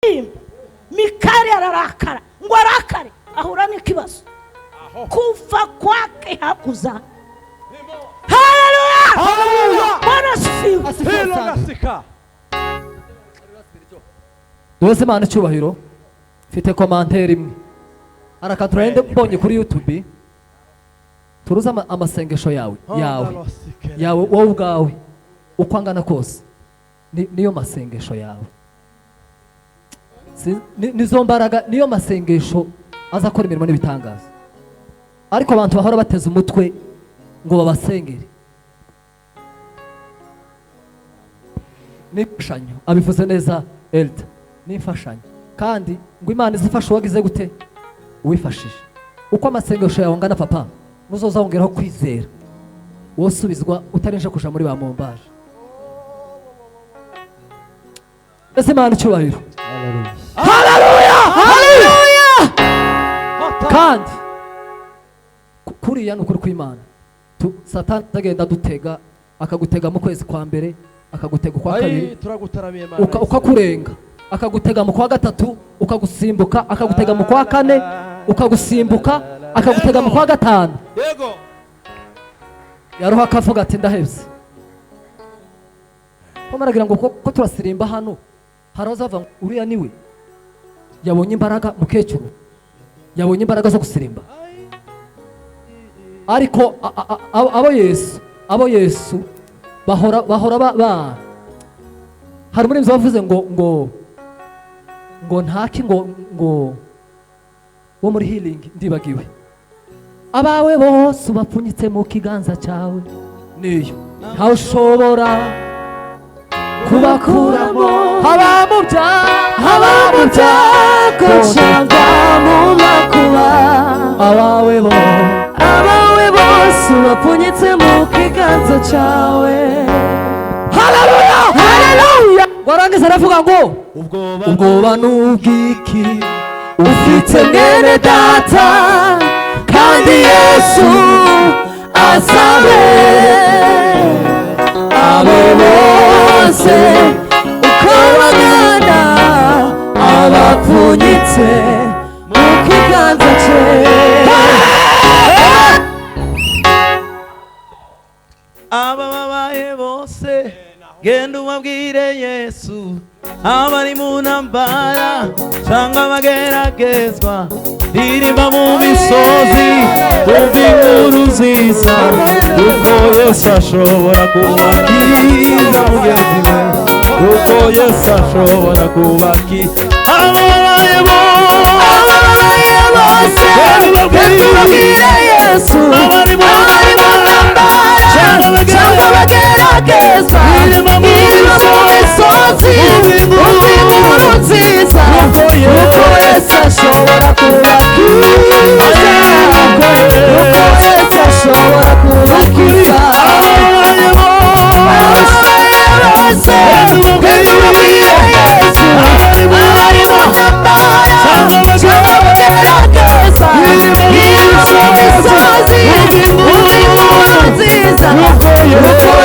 Mikali ararakara ngo arakare ahura n'ikibazo kufa kwake hakuza. Haleluya, haleluya, Bwana asifiwe. Duheze Imana icyubahiro. Mfite commentaire imwe arakaturende mbonye kuri YouTube. Turuza amasengesho yawe wowe ubwawe uko angana kose niyo masengesho yawe. Nizo mbaraga niyo masengesho azakora imirimo n'ibitangaza. Ariko abantu bahora bateze umutwe ngo babasengere n'imfashanyo. Abivuze neza Elda, n'imfashanyo kandi ngo Imana izifasha uwagize gute uwifashije. Uko amasengesho yawe angana papa muzoza wongeraho kwizera wosubizwa utarinje kuja muri ba mombaje. Ese Imana icyubahiro. Haleluya, haleluya. Kandi kuriya n'ukuri kw'Imana Satani agenda dutega akagutega mu kwezi kwa mbere akagutega kwa kabiri ukakurenga akagutega mu kwa gatatu ukagusimbuka akagutega mu kwa kane ukagusimbuka akagutega mu kwa gatanu. Yego yaroha akavuga ati ndahebye. Pomaragira ngo ko turasirimba hano harazava uriya niwe yabonye imbaraga mukecuru yabonye imbaraga zo gusirimba. Ariko abo Yesu bahora ba hari muri nzo bavuze ngo ntaki ngo wo muri healing ndibagiwe abawe bose bapfunyitse mu kiganza cyawe niyo ntawe ushobora kubakuramo haba mu byago cyangwa mu makuba. Abawe bose bapfunyitse mu kiganza cyawe. Haleluya, haleluya. Warangiza aravuga ngo ubwoba n'ubwiki ufite mwene data kandi Yesu azabe abo bose uko bagana abapfunyitse mu kiganza cye. Ababaye bose genda ubabwire Yesu abari mu ntambara cyangwa bageragezwa ririmba mu misozi umva inkuru nziza kuko Yesu ashobora kubakiza mugenzi we kuko Yesu ashobora kubakiza. Ababaye bose genda ubabwire Yesu abari mu ntambara cyangwa bageragezwa ririmba mu misozi umva inkuru nziza kuko Yesu ashobora kubakiza kuko Yesu ashobora kubakiza. Ababaye bose bibabwire Yesu abari mu ntambara cyangwa bagerageza imisozi umva inkuru nziza kuko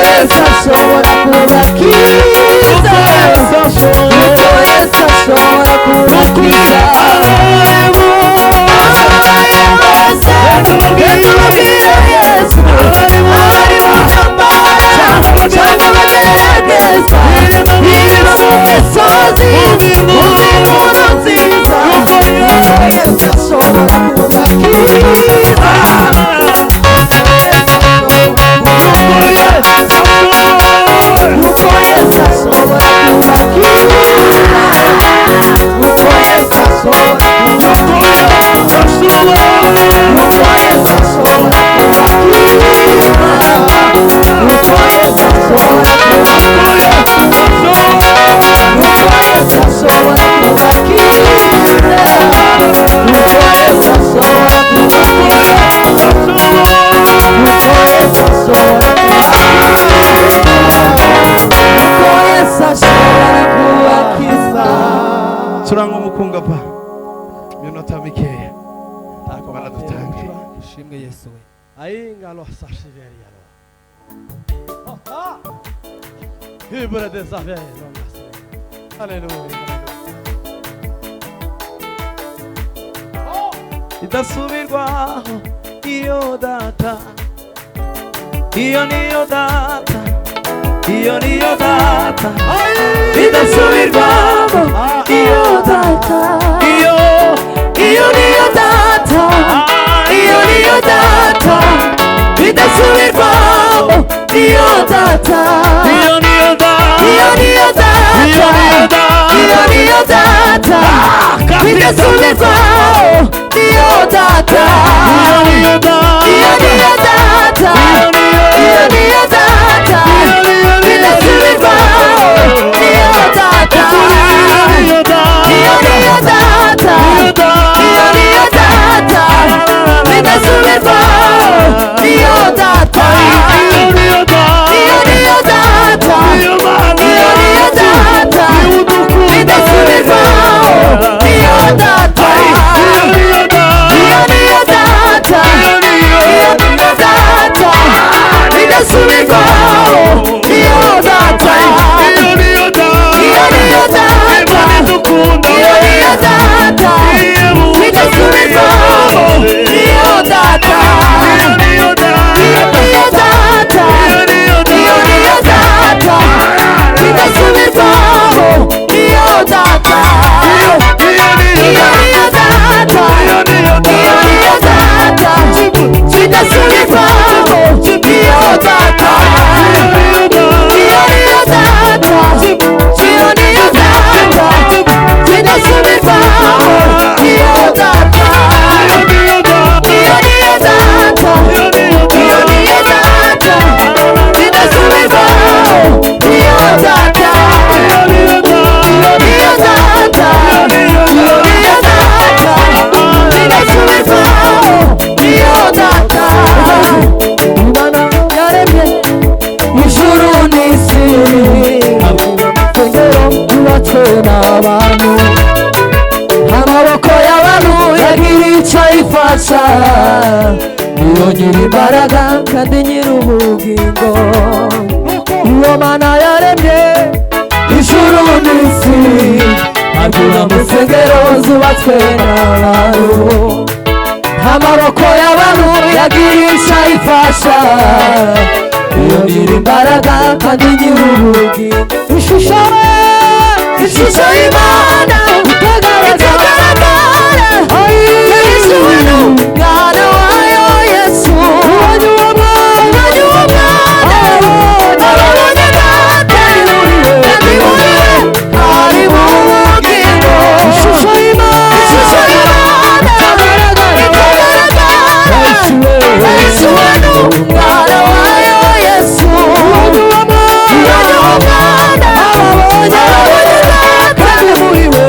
Yesu ashobora kubakiza kuko Yesu ashobora kubakiza. Ababaye bose bibabwire Yesu abari mu ntambara cyangwa bagerageza imisozi umva inkuru nziza kuko Yesu ashobora kubakiza. Turanga umukunga pa minota mikeya tako baradutangira. Shimwe Yesu we. Ayingalo sashiveri yalo. Hibra desafia. Haleluya. idasubirwaho, iyo data, iyo niyo data, iyo niyo data, idasubirwaho, iyo data, iyo niyo data, iyo niyo data, idasubirwaho, iyo data, iyo niyo data, iyo niyo data, iyo niyo data, idasubirwaho, iyo data, iyo niyo data, iyo niyo data, iyo niyo data, idasubirwaho, iyo data, iyo niyo data, iyo niyo data, idasubirwaho, iyo data, iyo niyo data, iyo niyo data, iyo niyo data, idasubirwaho, iyo data, iyo niyo data, iyo niyo data, iyo niyo data, idasubirwaho, iyo data, iyo niyo data, iyo niyo data, iyo niyo data, idasubirwaho, iyo data, iyo niyo data, iyo niyo data, iyo niyo data, idasubirwaho, iyo data, iyo niyo data, iyo niyo data, idasubirwaho, iyo data, iyo niyo data, iyo niyo data, idasubirwaho, iyo data, iyo niyo data, iyo niyo data, iyo niyo data, idasubirwaho, iyo data, iyo niyo data, iyo niyo data, idasubirwaho, iyo data. Imana yaremye ijuru n'isi, amategeko yubatswe n'abantu, amaboko y'abantu yagira icyo ayifasha, niyo nyiri imbaraga kandi nyiri ubugingo. Iyo Mana yaremye ijuru n'isi, agura mu nsengero zubatswe n'abantu, amaboko y'abantu yagira icyo ayifasha, niyo nyiri imbaraga kandi nyiri ubugingo. Ishusho y'Imana itagaragara, yahishuwe n'Umwana wayo Yesu, umwanya uwo mwana, ababonye Data, kandi muri we harimo ubugingo. Ishusho y'Imana itagaragara, yahishuwe n'Umwana wayo Yesu, umwanya uwo mwana, ababonye Data, kandi muri we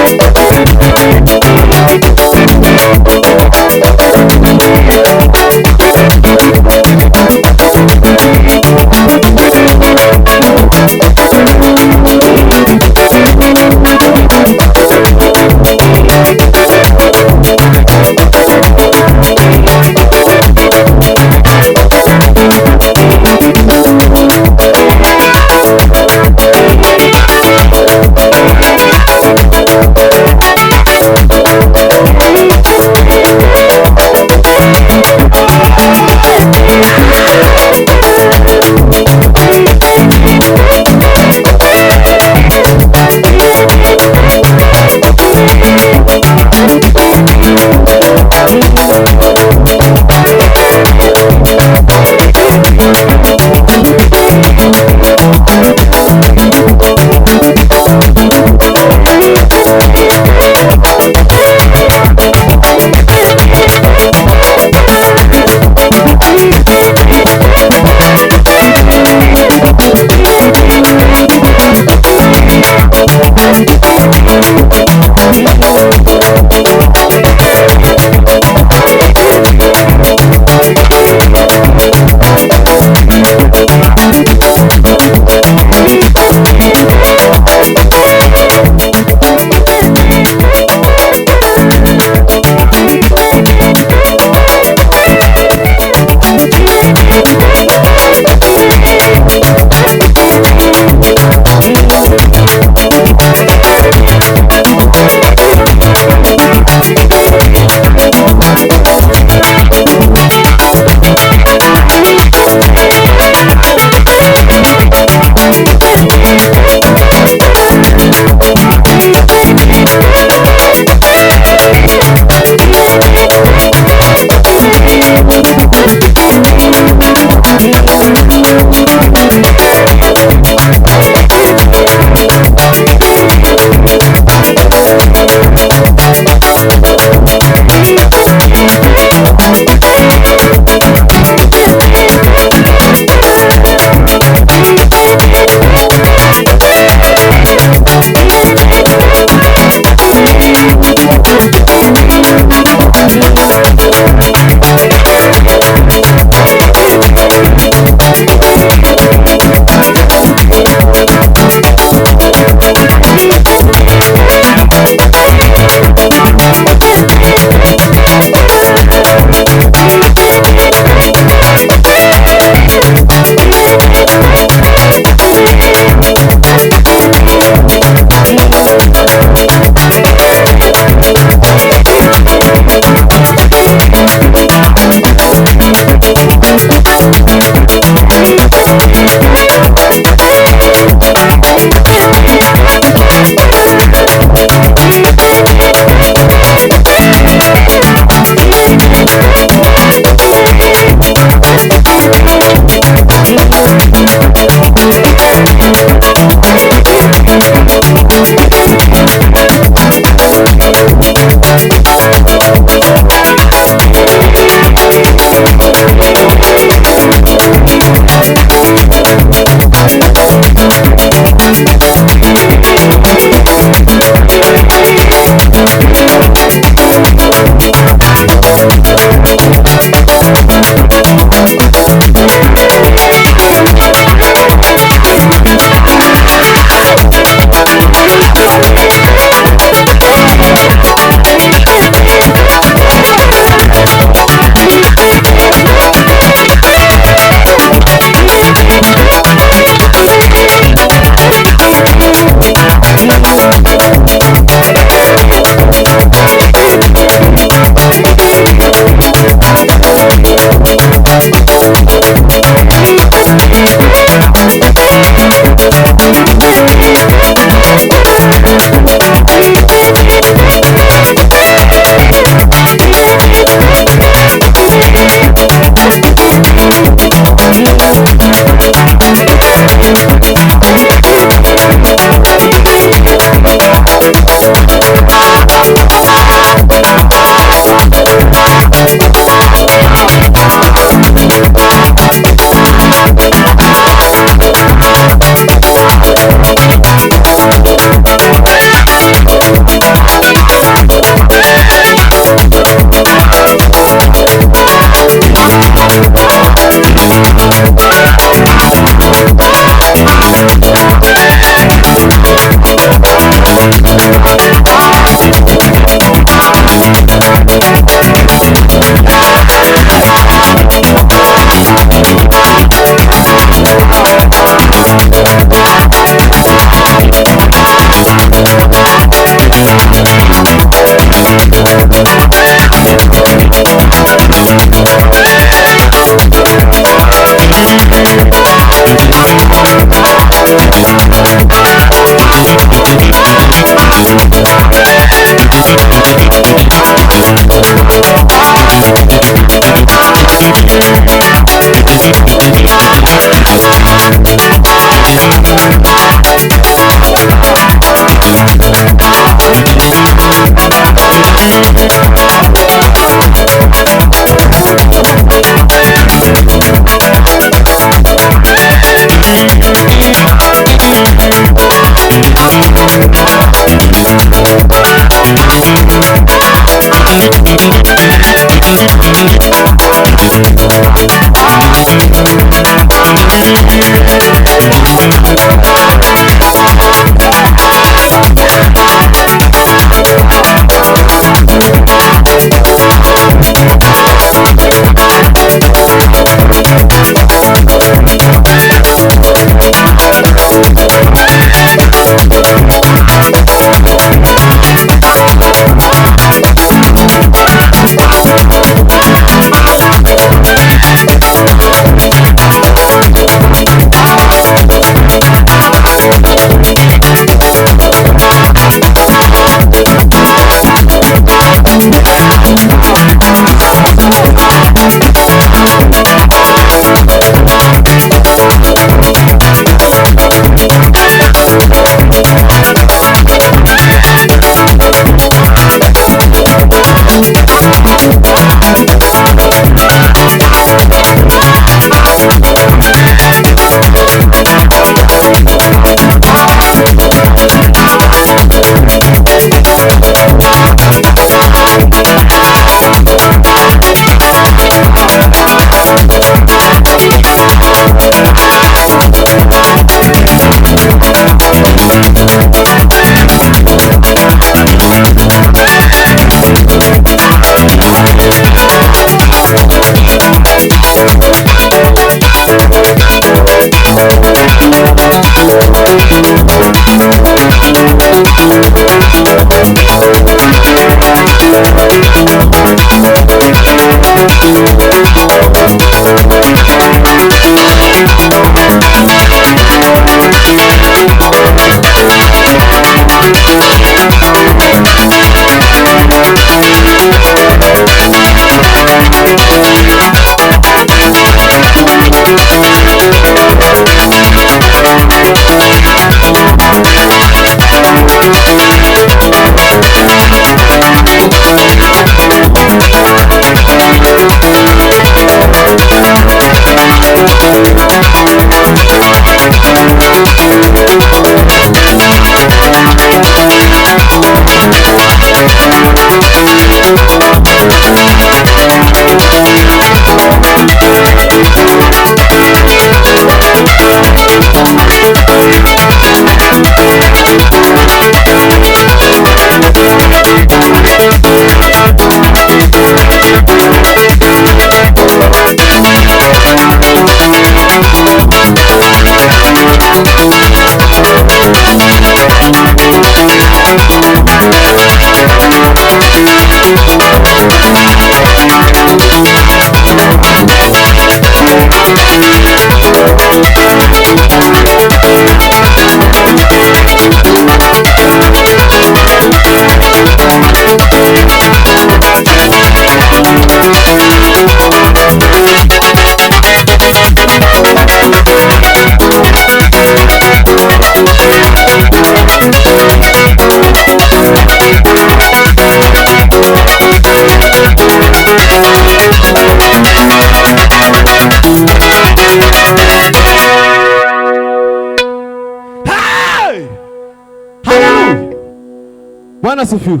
Bwana asifiwe.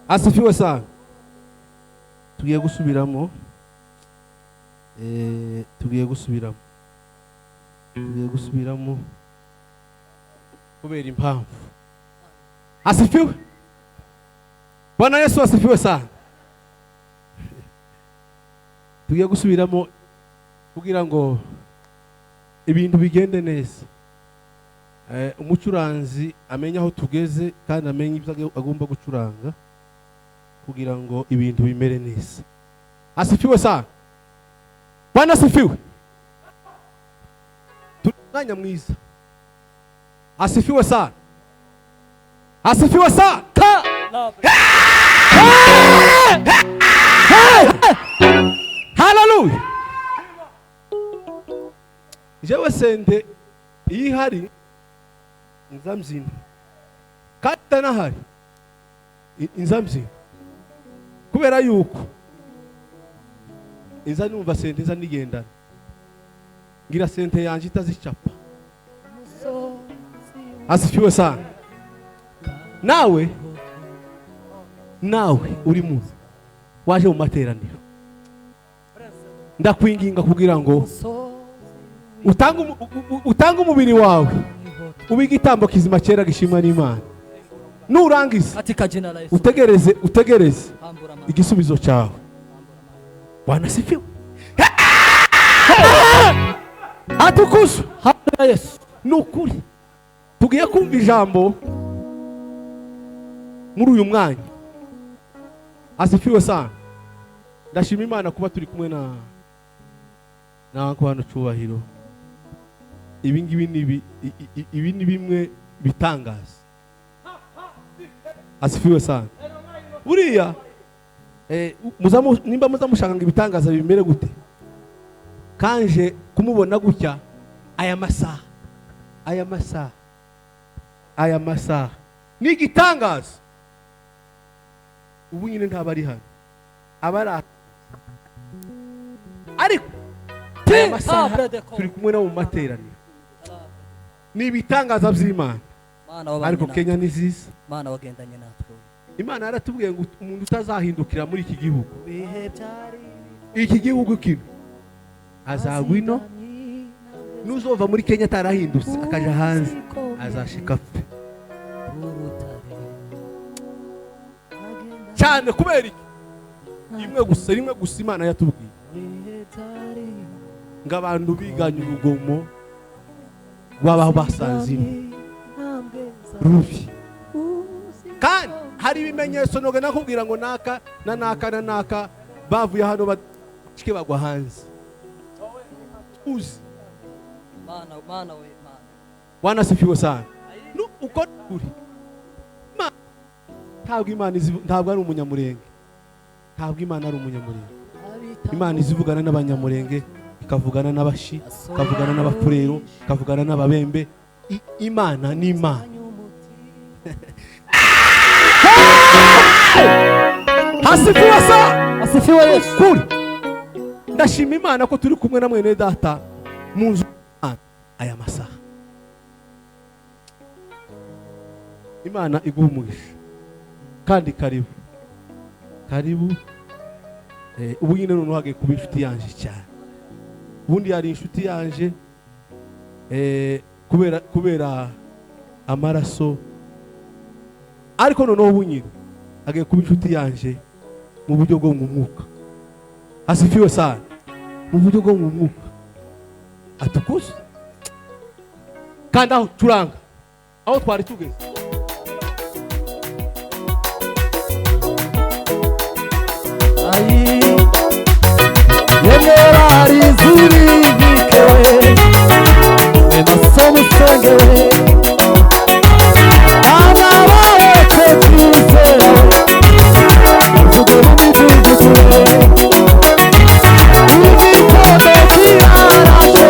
Asifiwe sana. Tugiye gusubiramo. Tugiye gusubiramo kubera impamvu. Asifiwe. Bwana Yesu asifiwe sana. Tugiye gusubiramo kugira ngo ibintu bigende neza. Umucuranzi amenya aho tugeze kandi amenya ibyo agomba gucuranga kugira ngo ibintu bimere neza. Asifiwe sana. Bwana asifiwe. Turanganya mwiza. Asifiwe sana. Asifiwe sana. Hallelujah. Jewe sente ihari nzamzina. Kata nahari nzamzina. Kubera yuko inza numva sente inza nigendana. Ngira sente yanje itazicapa. Asifiwe sana. Nawe uri muzi waje mu materaniro. Ndakwinginga kugira ngo utanga umubiri wawe ubiga igitambo kizima cyera gishimwa n'Imana. Nurangiza utegereze igisubizo cyawe. Bwana asifiwe. Atukuza Yesu. Nukuri tugiye kumva ijambo muri uyu mwanya. Asifiwe sana. Ndashima Imana kuba turi kumwe na kwano cyubahiro. Ibi ni bimwe bitangaza. Asifiwe sana. Buriya nimba muzamushaka ngo ibitangaza bimere gute? Kanje kumubona gutya aya masaha ni igitangaza. Ubu nyine ntabari hano abara ariko aya masaha turi kumwe na mu materaniro. Ni ibitangaza by'Imana. Ariko Kenya ni ziza. Mana wagendanye natwe. Imana yaratubwiye ngo umuntu utazahindukira muri iki gihugu. Iki gihugu kino azagwino nuzova muri Kenya tarahindutse akaja hanze azashika apfe. Cyane kubera iki? Rimwe gusa Imana yatubwiye ngabantu biganye urugomo rw'abaho basanzine rubi. Kandi hari ibimenyetso noge nakubwira ngo naka bavuye hano bacike bagwa hanze. Uzi Mana we. Bwana asifiwe sana. Uko kuri ntabwo ari umunyamurenge. Imana izivugana n'abanyamurenge, ikavugana n'abashi, ikavugana n'abapurero, ikavugana n'ababembe. Imana ni Imana. Asifiwe sana. Asifiwe Yesu. Kuri ndashima Imana ko turi kumwe na mwene data mu nzu aya masaha. Imana iguha umugisha kandi karibu ubu nyine none uhage kuba inshuti yanje cyane. Ubundi yari inshuti yanje kubera amaraso, ariko none ubu nyine agiye kuba inshuti yanje mu buryo bwo mu mwuka. Asifiwe sana. Mu buryo bwo mu mwuka. Atukuze kandi aho turanga aho twari tugeze. Yemerari zuribikewe emasomo sengewe ababaye kwizera uvuge n'ibitugure ibitone byarashe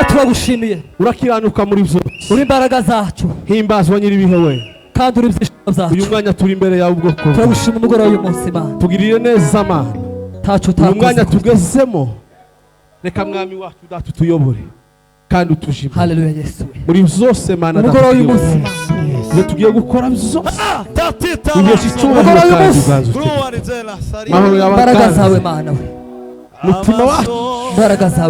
turagushimiye urakiranuka muri byose uri imbaraga zacu himbazwa nyiribihe we kandi uri ibyishimo byacu uyu mwanya turi imbere yawe ubwoko turagushima umugoroba w'uyu munsi Mana tugirire neza Mana tacu uyu mwanya tugezemo reka mwami wacu data tuyobore kandi utujime haleluya Yesu muri byose Mana umugoroba w'uyu munsi ibyo tugiye gukora byose umugoroba w'uyu munsi mahoro imbaraga zawe Mana we mutima wacu imbaraga zawe